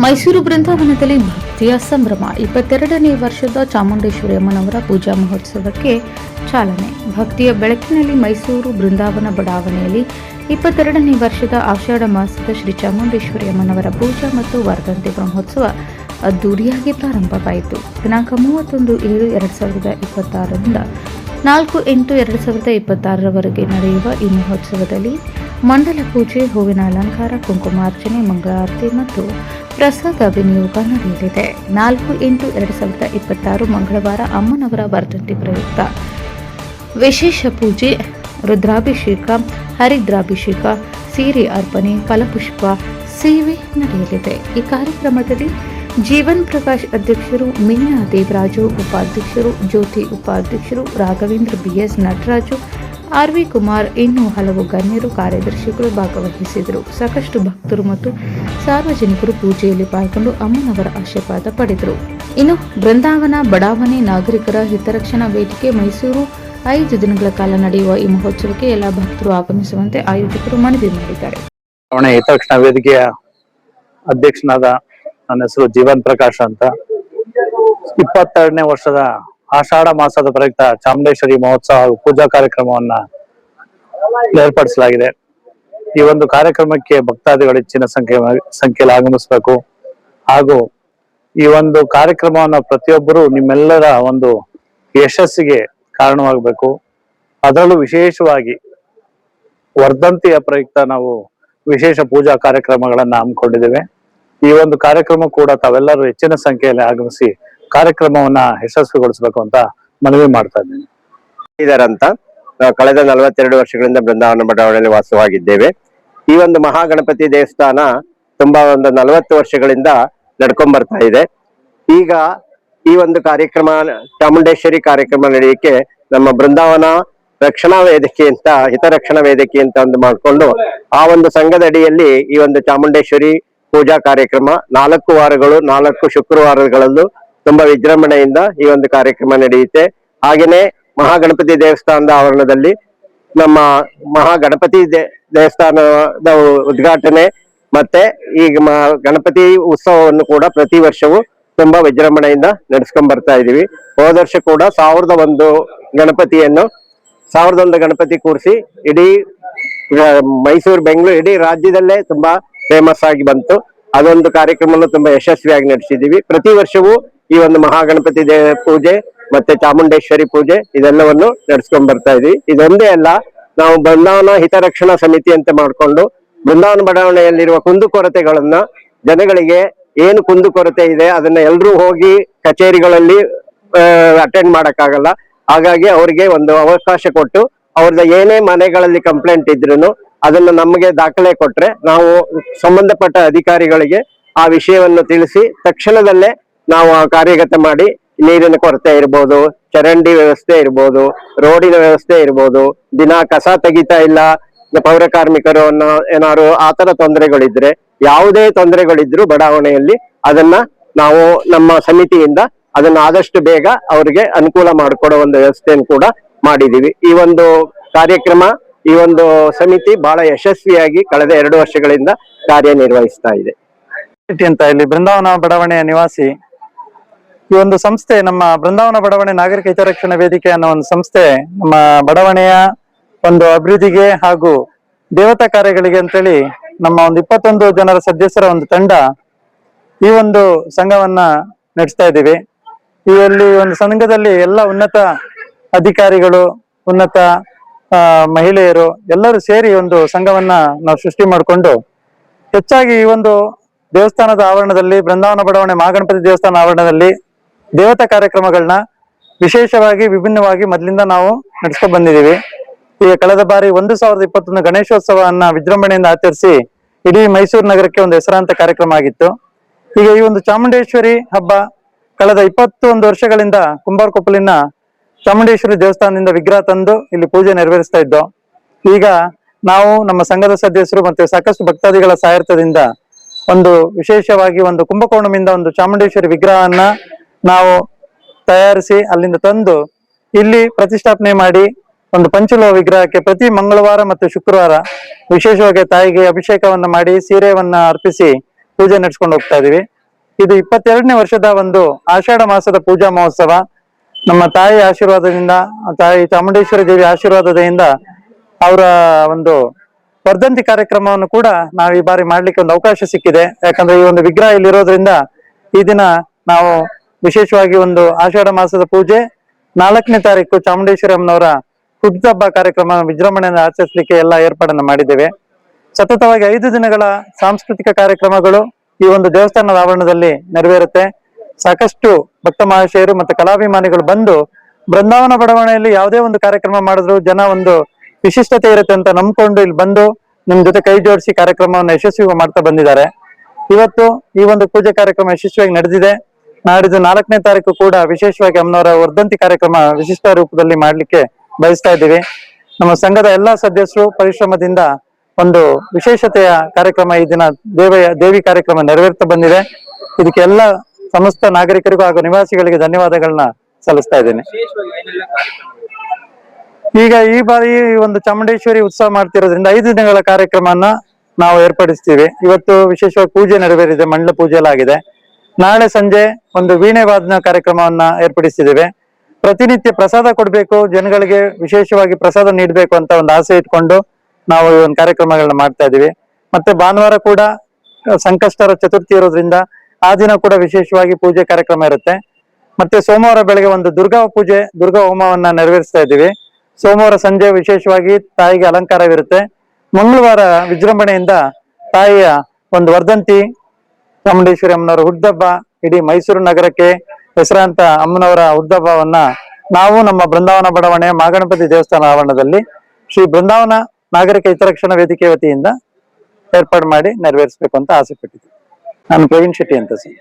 ಮೈಸೂರು ಬೃಂದಾವನದಲ್ಲಿ ಭಕ್ತಿಯ ಸಂಭ್ರಮ. 22ನೇ ವರ್ಷದ ಚಾಮುಂಡೇಶ್ವರಿ ಅಮ್ಮನವರ ಪೂಜಾ ಮಹೋತ್ಸವಕ್ಕೆ ಚಾಲನೆ. ಭಕ್ತಿಯ ಬೆಳಕಿನಲ್ಲಿ ಮೈಸೂರು ಬೃಂದಾವನ ಬಡಾವಣೆಯಲ್ಲಿ 22ನೇ ವರ್ಷದ ಆಷಾಢ ಮಾಸದ ಶ್ರೀ ಚಾಮುಂಡೇಶ್ವರಿ ಅಮ್ಮನವರ ಪೂಜಾ ಮತ್ತು ವರ್ಧಂತಿ ಬ್ರಹ್ಮೋತ್ಸವ ಅದ್ದೂರಿಯಾಗಿ ಪ್ರಾರಂಭವಾಯಿತು. ದಿನಾಂಕ 31/7/2026ರಿಂದ 4/8/2026ರವರೆಗೆ ನಡೆಯುವ ಈ ಮಹೋತ್ಸವದಲ್ಲಿ ಮಂಡಲ ಪೂಜೆ, ಹೂವಿನ ಅಲಂಕಾರ, ಕುಂಕುಮಾರ್ಚನೆ, ಮಂಗಳಾರತಿ ಮತ್ತು ಪ್ರಸಾದ ವಿನಿಯೋಗ ನಡೆಯಲಿದೆ. 4/8/2026 ಮಂಗಳವಾರ ಅಮ್ಮನವರ ವರ್ಧಂತಿ ಪ್ರಯುಕ್ತ ವಿಶೇಷ ಪೂಜೆ, ರುದ್ರಾಭಿಷೇಕ, ಹರಿದ್ರಾಭಿಷೇಕ, ಸೀರೆ ಅರ್ಪಣೆ, ಫಲಪುಷ್ಪ ಸೇವೆ ನಡೆಯಲಿದೆ. ಈ ಕಾರ್ಯಕ್ರಮದಲ್ಲಿ ಜೀವನ್ ಪ್ರಕಾಶ್ ಅಧ್ಯಕ್ಷರು, ಮೀನಾ ದೇವರಾಜು ಉಪಾಧ್ಯಕ್ಷರು, ಜ್ಯೋತಿ ಉಪಾಧ್ಯಕ್ಷರು, ರಾಘವೇಂದ್ರ BS ನಟರಾಜು, RV ಕುಮಾರ್ ಇನ್ನೂ ಹಲವು ಗಣ್ಯರು, ಕಾರ್ಯದರ್ಶಿಗಳು ಭಾಗವಹಿಸಿದರು. ಸಾಕಷ್ಟು ಭಕ್ತರು ಮತ್ತು ಸಾರ್ವಜನಿಕರು ಪೂಜೆಯಲ್ಲಿ ಪಾಲ್ಗೊಂಡು ಅಮ್ಮನವರ ಆಶೀರ್ವಾದ ಪಡೆದರು. ಇನ್ನು ಬೃಂದಾವನ ಬಡಾವಣೆ ನಾಗರಿಕರ ಹಿತರಕ್ಷಣಾ ವೇದಿಕೆ ಮೈಸೂರು 5 ದಿನಗಳ ಕಾಲ ನಡೆಯುವ ಈ ಮಹೋತ್ಸವಕ್ಕೆ ಎಲ್ಲ ಭಕ್ತರು ಆಗಮಿಸುವಂತೆ ಆಯೋಜಕರು ಮನವಿ ಮಾಡಿದ್ದಾರೆ. ಹಿತರಕ್ಷಣಾ ವೇದಿಕೆಯ ಅಧ್ಯಕ್ಷನಾದ ನನ್ನ ಹೆಸರು ಜೀವನ್ ಪ್ರಕಾಶ್ ಅಂತ. 22ನೇ ವರ್ಷದ ಆಷಾಢ ಮಾಸದ ಪ್ರಯುಕ್ತ ಚಾಮುಂಡೇಶ್ವರಿ ಮಹೋತ್ಸವ ಹಾಗೂ ಪೂಜಾ ಕಾರ್ಯಕ್ರಮವನ್ನ ಏರ್ಪಡಿಸಲಾಗಿದೆ. ಈ ಒಂದು ಕಾರ್ಯಕ್ರಮಕ್ಕೆ ಭಕ್ತಾದಿಗಳು ಹೆಚ್ಚಿನ ಸಂಖ್ಯೆಯಲ್ಲಿ ಆಗಮಿಸಬೇಕು ಹಾಗೂ ಈ ಒಂದು ಕಾರ್ಯಕ್ರಮವನ್ನ ಪ್ರತಿಯೊಬ್ಬರು ನಿಮ್ಮೆಲ್ಲರ ಒಂದು ಯಶಸ್ಸಿಗೆ ಕಾರಣವಾಗಬೇಕು. ಅದರಲ್ಲೂ ವಿಶೇಷವಾಗಿ ವರ್ಧಂತಿಯ ಪ್ರಯುಕ್ತ ನಾವು ವಿಶೇಷ ಪೂಜಾ ಕಾರ್ಯಕ್ರಮಗಳನ್ನ ಹಮ್ಮಿಕೊಂಡಿದ್ದೇವೆ. ಈ ಒಂದು ಕಾರ್ಯಕ್ರಮ ಕೂಡ ತಾವೆಲ್ಲರೂ ಹೆಚ್ಚಿನ ಸಂಖ್ಯೆಯಲ್ಲಿ ಆಗಮಿಸಿ ಕಾರ್ಯಕ್ರಮವನ್ನ ಯಶಸ್ವಿಗೊಳಿಸಬೇಕು ಅಂತ ಮನವಿ ಮಾಡ್ತಾ ಇದ್ದೀನಿ. ಇದರಂತ ನಾವು ಕಳೆದ 42 ವರ್ಷಗಳಿಂದ ಬೃಂದಾವನ ಬಡಾವಣೆಯಲ್ಲಿ ವಾಸವಾಗಿದ್ದೇವೆ. ಈ ಒಂದು ಮಹಾಗಣಪತಿ ದೇವಸ್ಥಾನ ತುಂಬಾ ಒಂದು 40 ವರ್ಷಗಳಿಂದ ನಡ್ಕೊಂಡ್ ಬರ್ತಾ ಇದೆ. ಈಗ ಈ ಒಂದು ಕಾರ್ಯಕ್ರಮ ಚಾಮುಂಡೇಶ್ವರಿ ಕಾರ್ಯಕ್ರಮ ನಡೆಯಕ್ಕೆ ನಮ್ಮ ಬೃಂದಾವನ ರಕ್ಷಣಾ ವೇದಿಕೆ ಅಂತ ಹಿತರಕ್ಷಣಾ ವೇದಿಕೆ ಅಂತ ಒಂದು ಮಾಡ್ಕೊಂಡು ಆ ಒಂದು ಸಂಘದ ಅಡಿಯಲ್ಲಿ ಈ ಒಂದು ಚಾಮುಂಡೇಶ್ವರಿ ಪೂಜಾ ಕಾರ್ಯಕ್ರಮ 4 ವಾರಗಳು 4 ಶುಕ್ರವಾರಗಳಲ್ಲೂ ತುಂಬಾ ವಿಜೃಂಭಣೆಯಿಂದ ಈ ಒಂದು ಕಾರ್ಯಕ್ರಮ ನಡೆಯುತ್ತೆ. ಹಾಗೇನೆ ಮಹಾಗಣಪತಿ ದೇವಸ್ಥಾನದ ಆವರಣದಲ್ಲಿ ನಮ್ಮ ಮಹಾಗಣಪತಿ ದೇವಸ್ಥಾನದ ಉದ್ಘಾಟನೆ ಮತ್ತೆ ಈಗ ಗಣಪತಿ ಉತ್ಸವವನ್ನು ಕೂಡ ಪ್ರತಿ ವರ್ಷವೂ ತುಂಬಾ ವಿಜೃಂಭಣೆಯಿಂದ ನಡೆಸ್ಕೊಂಡ್ ಬರ್ತಾ ಇದೀವಿ. ಹೋದ ವರ್ಷ ಕೂಡ 1001 ಗಣಪತಿ ಕೂರಿಸಿ ಇಡೀ ಮೈಸೂರು, ಬೆಂಗಳೂರು, ಇಡೀ ರಾಜ್ಯದಲ್ಲೇ ತುಂಬಾ ಫೇಮಸ್ ಆಗಿ ಬಂತು. ಅದೊಂದು ಕಾರ್ಯಕ್ರಮವನ್ನು ತುಂಬಾ ಯಶಸ್ವಿಯಾಗಿ ನಡೆಸಿದೀವಿ. ಪ್ರತಿ ವರ್ಷವೂ ಈ ಒಂದು ಮಹಾಗಣಪತಿ ಪೂಜೆ ಮತ್ತೆ ಚಾಮುಂಡೇಶ್ವರಿ ಪೂಜೆ ಇದೆಲ್ಲವನ್ನು ನಡೆಸ್ಕೊಂಡ್ ಬರ್ತಾ ಇದೀವಿ. ಇದೊಂದೇ ಅಲ್ಲ, ನಾವು ಬೃಂದಾವನ ಹಿತರಕ್ಷಣಾ ಸಮಿತಿ ಅಂತ ಮಾಡ್ಕೊಂಡು ಬೃಂದಾವನ ಬಡಾವಣೆಯಲ್ಲಿರುವ ಕುಂದುಕೊರತೆಗಳನ್ನ ಜನಗಳಿಗೆ ಏನು ಕುಂದುಕೊರತೆ ಇದೆ ಅದನ್ನ ಎಲ್ರೂ ಹೋಗಿ ಕಚೇರಿಗಳಲ್ಲಿ ಅಟೆಂಡ್ ಮಾಡಕ್ಕಾಗಲ್ಲ. ಹಾಗಾಗಿ ಅವರಿಗೆ ಒಂದು ಅವಕಾಶ ಕೊಟ್ಟು ಅವ್ರದ್ದು ಏನೇ ಮನೆಗಳಲ್ಲಿ ಕಂಪ್ಲೇಂಟ್ ಇದ್ರು ಅದನ್ನ ನಮಗೆ ದಾಖಲೆ ಕೊಟ್ರೆ ನಾವು ಸಂಬಂಧಪಟ್ಟ ಅಧಿಕಾರಿಗಳಿಗೆ ಆ ವಿಷಯವನ್ನು ತಿಳಿಸಿ ತಕ್ಷಣದಲ್ಲೇ ನಾವು ಕಾರ್ಯಗತ ಮಾಡಿ ನೀರಿನ ಕೊರತೆ ಇರ್ಬೋದು, ಚರಂಡಿ ವ್ಯವಸ್ಥೆ ಇರ್ಬೋದು, ರೋಡಿನ ವ್ಯವಸ್ಥೆ ಇರ್ಬೋದು, ದಿನ ಕಸ ತೆಗಿತಾ ಇಲ್ಲ ಪೌರ ಕಾರ್ಮಿಕರು ಅನ್ನೋ ಏನಾದ್ರು ಆತರ ತೊಂದರೆಗಳಿದ್ರೆ, ಯಾವುದೇ ತೊಂದರೆಗಳಿದ್ರು ಬಡಾವಣೆಯಲ್ಲಿ ಅದನ್ನ ನಾವು ನಮ್ಮ ಸಮಿತಿಯಿಂದ ಅದನ್ನ ಆದಷ್ಟು ಬೇಗ ಅವರಿಗೆ ಅನುಕೂಲ ಮಾಡಿಕೊಡೋ ಒಂದು ವ್ಯವಸ್ಥೆಯನ್ನು ಕೂಡ ಮಾಡಿದೀವಿ. ಈ ಒಂದು ಕಾರ್ಯಕ್ರಮ, ಈ ಒಂದು ಸಮಿತಿ ಬಹಳ ಯಶಸ್ವಿಯಾಗಿ ಕಳೆದ 2 ವರ್ಷಗಳಿಂದ ಕಾರ್ಯನಿರ್ವಹಿಸ್ತಾ ಇದೆ ಅಂತ. ಇಲ್ಲಿ ಬೃಂದಾವನ ಬಡಾವಣೆಯ ನಿವಾಸಿ ಈ ಒಂದು ಸಂಸ್ಥೆ, ನಮ್ಮ ಬೃಂದಾವನ ಬಡಾವಣೆ ನಾಗರಿಕ ಹಿತರಕ್ಷಣಾ ವೇದಿಕೆ ಅನ್ನೋ ಒಂದು ಸಂಸ್ಥೆ ನಮ್ಮ ಬಡಾವಣೆಯ ಒಂದು ಅಭಿವೃದ್ಧಿಗೆ ಹಾಗೂ ದೇವತಾ ಕಾರ್ಯಗಳಿಗೆ ಅಂತೇಳಿ ನಮ್ಮ ಒಂದು 21 ಜನರ ಸದಸ್ಯರ ಒಂದು ತಂಡ ಈ ಒಂದು ಸಂಘವನ್ನ ನಡೆಸ್ತಾ ಇದ್ದೀವಿ. ಇಲ್ಲಿ ಒಂದು ಸಂಘದಲ್ಲಿ ಎಲ್ಲ ಉನ್ನತ ಅಧಿಕಾರಿಗಳು, ಉನ್ನತ ಮಹಿಳೆಯರು ಎಲ್ಲರೂ ಸೇರಿ ಒಂದು ಸಂಘವನ್ನ ನಾವು ಸೃಷ್ಟಿ ಮಾಡಿಕೊಂಡು ಹೆಚ್ಚಾಗಿ ಈ ಒಂದು ದೇವಸ್ಥಾನದ ಆವರಣದಲ್ಲಿ, ಬೃಂದಾವನ ಬಡಾವಣೆ ಮಹಾಗಣಪತಿ ದೇವಸ್ಥಾನ ಆವರಣದಲ್ಲಿ ದೇವತಾ ಕಾರ್ಯಕ್ರಮಗಳನ್ನ ವಿಶೇಷವಾಗಿ ವಿಭಿನ್ನವಾಗಿ ಮೊದಲಿಂದ ನಾವು ನಡೆಸ್ಕೊಂಡು ಬಂದಿದ್ದೀವಿ. ಈಗ ಕಳೆದ ಬಾರಿ 1021 ಗಣೇಶೋತ್ಸವವನ್ನ ವಿಜೃಂಭಣೆಯಿಂದ ಆಚರಿಸಿ ಇಡೀ ಮೈಸೂರು ನಗರಕ್ಕೆ ಒಂದು ಹೆಸರಾಂತ ಕಾರ್ಯಕ್ರಮ ಆಗಿತ್ತು. ಈಗ ಈ ಒಂದು ಚಾಮುಂಡೇಶ್ವರಿ ಹಬ್ಬ ಕಳೆದ 21 ವರ್ಷಗಳಿಂದ ಕುಂಬಾರಕೊಪ್ಪಲಿನ ಚಾಮುಂಡೇಶ್ವರಿ ದೇವಸ್ಥಾನದಿಂದ ವಿಗ್ರಹ ತಂದು ಇಲ್ಲಿ ಪೂಜೆ ನೆರವೇರಿಸ್ತಾ ಇದ್ದೋ. ಈಗ ನಾವು ನಮ್ಮ ಸಂಘದ ಸದಸ್ಯರು ಮತ್ತೆ ಸಾಕಷ್ಟು ಭಕ್ತಾದಿಗಳ ಸಹಾಯದಿಂದ ಒಂದು ವಿಶೇಷವಾಗಿ ಒಂದು ಕುಂಭಕೋಣಂನಿಂದ ಒಂದು ಚಾಮುಂಡೇಶ್ವರಿ ವಿಗ್ರಹವನ್ನ ನಾವು ತಯಾರಿಸಿ ಅಲ್ಲಿಂದ ತಂದು ಇಲ್ಲಿ ಪ್ರತಿಷ್ಠಾಪನೆ ಮಾಡಿ ಒಂದು ಪಂಚಲೋಹ ವಿಗ್ರಹಕ್ಕೆ ಪ್ರತಿ ಮಂಗಳವಾರ ಮತ್ತು ಶುಕ್ರವಾರ ವಿಶೇಷವಾಗಿ ತಾಯಿಗೆ ಅಭಿಷೇಕವನ್ನ ಮಾಡಿ ಸೀರೆಯನ್ನ ಅರ್ಪಿಸಿ ಪೂಜೆ ನಡೆಸ್ಕೊಂಡು ಹೋಗ್ತಾ ಇದೀವಿ. ಇದು 22ನೇ ವರ್ಷದ ಒಂದು ಆಷಾಢ ಮಾಸದ ಪೂಜಾ ಮಹೋತ್ಸವ. ನಮ್ಮ ತಾಯಿ ಆಶೀರ್ವಾದದಿಂದ, ತಾಯಿ ಚಾಮುಂಡೇಶ್ವರಿ ದೇವಿ ಆಶೀರ್ವಾದದಿಂದ ಅವರ ಒಂದು ವರ್ಧಂತಿ ಕಾರ್ಯಕ್ರಮವನ್ನು ಕೂಡ ನಾವು ಈ ಬಾರಿ ಮಾಡ್ಲಿಕ್ಕೆ ಒಂದು ಅವಕಾಶ ಸಿಕ್ಕಿದೆ. ಯಾಕಂದ್ರೆ ಈ ಒಂದು ವಿಗ್ರಹ ಇಲ್ಲಿರೋದ್ರಿಂದ ಈ ದಿನ ನಾವು ವಿಶೇಷವಾಗಿ ಒಂದು ಆಷಾಢ ಮಾಸದ ಪೂಜೆ, 4ನೇ ತಾರೀಕು ಚಾಮುಂಡೇಶ್ವರಿ ಅಮ್ಮನವರ ಹುಟ್ಟುಹಬ್ಬ ಕಾರ್ಯಕ್ರಮ ವಿಜೃಂಭಣೆಯಿಂದ ಆಚರಿಸಲಿಕ್ಕೆ ಎಲ್ಲ ಏರ್ಪಾಡನ್ನು ಮಾಡಿದ್ದೇವೆ. ಸತತವಾಗಿ 5 ದಿನಗಳ ಸಾಂಸ್ಕೃತಿಕ ಕಾರ್ಯಕ್ರಮಗಳು ಈ ಒಂದು ದೇವಸ್ಥಾನದ ಆವರಣದಲ್ಲಿ ನೆರವೇರುತ್ತೆ. ಸಾಕಷ್ಟು ಭಕ್ತ ಮಹಾಶಯರು ಮತ್ತೆ ಕಲಾಭಿಮಾನಿಗಳು ಬಂದು ಬೃಂದಾವನ ಬಡಾವಣೆಯಲ್ಲಿ ಯಾವುದೇ ಒಂದು ಕಾರ್ಯಕ್ರಮ ಮಾಡಿದ್ರು ಜನ ಒಂದು ವಿಶಿಷ್ಟತೆ ಇರುತ್ತೆ ಅಂತ ನಂಬ್ಕೊಂಡು ಇಲ್ಲಿ ಬಂದು ನಿಮ್ ಜೊತೆ ಕೈ ಜೋಡಿಸಿ ಕಾರ್ಯಕ್ರಮವನ್ನು ಯಶಸ್ವಿ ಮಾಡ್ತಾ ಬಂದಿದ್ದಾರೆ. ಇವತ್ತು ಈ ಒಂದು ಪೂಜೆ ಕಾರ್ಯಕ್ರಮ ಯಶಸ್ವಿಯಾಗಿ ನಡೆದಿದೆ. ನಾಡಿದ್ದು 4ನೇ ತಾರೀಕು ಕೂಡ ವಿಶೇಷವಾಗಿ ಅಮ್ಮನವರ ವರ್ಧಂತಿ ಕಾರ್ಯಕ್ರಮ ವಿಶಿಷ್ಟ ರೂಪದಲ್ಲಿ ಮಾಡ್ಲಿಕ್ಕೆ ಬಯಸ್ತಾ ಇದ್ದೀವಿ. ನಮ್ಮ ಸಂಘದ ಎಲ್ಲಾ ಸದಸ್ಯರು ಪರಿಶ್ರಮದಿಂದ ಒಂದು ವಿಶೇಷತೆಯ ಕಾರ್ಯಕ್ರಮ ಈ ದಿನ ದೇವಿ ಕಾರ್ಯಕ್ರಮ ನೆರವೇರ್ತಾ ಬಂದಿದೆ. ಇದಕ್ಕೆ ಎಲ್ಲ ಸಮಸ್ತ ನಾಗರಿಕರಿಗೂ ಹಾಗೂ ನಿವಾಸಿಗಳಿಗೆ ಧನ್ಯವಾದಗಳನ್ನ ಸಲ್ಲಿಸ್ತಾ ಇದ್ದೇನೆ. ಈಗ ಈ ಬಾರಿ ಒಂದು ಚಾಮುಂಡೇಶ್ವರಿ ಉತ್ಸವ ಮಾಡ್ತಿರೋದ್ರಿಂದ 5 ದಿನಗಳ ಕಾರ್ಯಕ್ರಮನ ನಾವು ಏರ್ಪಡಿಸ್ತೀವಿ. ಇವತ್ತು ವಿಶೇಷವಾಗಿ ಪೂಜೆ ನೆರವೇರಿದೆ, ಮಂಡಲ ಪೂಜೆ ಎಲ್ಲ ಆಗಿದೆ. ನಾಳೆ ಸಂಜೆ ಒಂದು ವೀಣೆ ವಾದನ ಕಾರ್ಯಕ್ರಮವನ್ನ ಏರ್ಪಡಿಸಿದ್ದೇವೆ. ಪ್ರತಿನಿತ್ಯ ಪ್ರಸಾದ ಕೊಡ್ಬೇಕು, ಜನಗಳಿಗೆ ವಿಶೇಷವಾಗಿ ಪ್ರಸಾದ ನೀಡಬೇಕು ಅಂತ ಒಂದು ಆಸೆ ಇಟ್ಕೊಂಡು ನಾವು ಈ ಒಂದು ಕಾರ್ಯಕ್ರಮಗಳನ್ನ ಮಾಡ್ತಾ ಇದೀವಿ. ಮತ್ತೆ ಭಾನುವಾರ ಕೂಡ ಸಂಕಷ್ಟರ ಚತುರ್ಥಿ ಇರೋದ್ರಿಂದ ಆ ದಿನ ಕೂಡ ವಿಶೇಷವಾಗಿ ಪೂಜೆ ಕಾರ್ಯಕ್ರಮ ಇರುತ್ತೆ. ಮತ್ತೆ ಸೋಮವಾರ ಬೆಳಗ್ಗೆ ಒಂದು ದುರ್ಗಾ ಪೂಜೆ, ದುರ್ಗಾ ಹೋಮವನ್ನ ನೆರವೇರಿಸ್ತಾ ಇದ್ದೀವಿ. ಸೋಮವಾರ ಸಂಜೆ ವಿಶೇಷವಾಗಿ ತಾಯಿಗೆ ಅಲಂಕಾರವಿರುತ್ತೆ. ಮಂಗಳವಾರ ವಿಜೃಂಭಣೆಯಿಂದ ತಾಯಿಯ ಒಂದು ವರ್ಧಂತಿ, ಚಾಮುಂಡೇಶ್ವರಿ ಅಮ್ಮನವರ ಹುಟ್ಟುಹಬ್ಬ, ಇಡೀ ಮೈಸೂರು ನಗರಕ್ಕೆ ಹೆಸರಾಂತ ಅಮ್ಮನವರ ಹುಟ್ಟುಹಬ್ಬವನ್ನ ನಾವು ನಮ್ಮ ಬೃಂದಾವನ ಬಡಾವಣೆ ಮಹಾಗಣಪತಿ ದೇವಸ್ಥಾನ ಆವರಣದಲ್ಲಿ ಶ್ರೀ ಬೃಂದಾವನ ನಾಗರಿಕ ಹಿತರಕ್ಷಣಾ ವೇದಿಕೆ ವತಿಯಿಂದ ಏರ್ಪಾಡು ಮಾಡಿ ನೆರವೇರಿಸಬೇಕು ಅಂತ ಆಸೆ ಪಟ್ಟಿದ್ದೆ. ನಾನು ಪ್ರವೀಣ್ ಶೆಟ್ಟಿ ಅಂತ ಸರ್.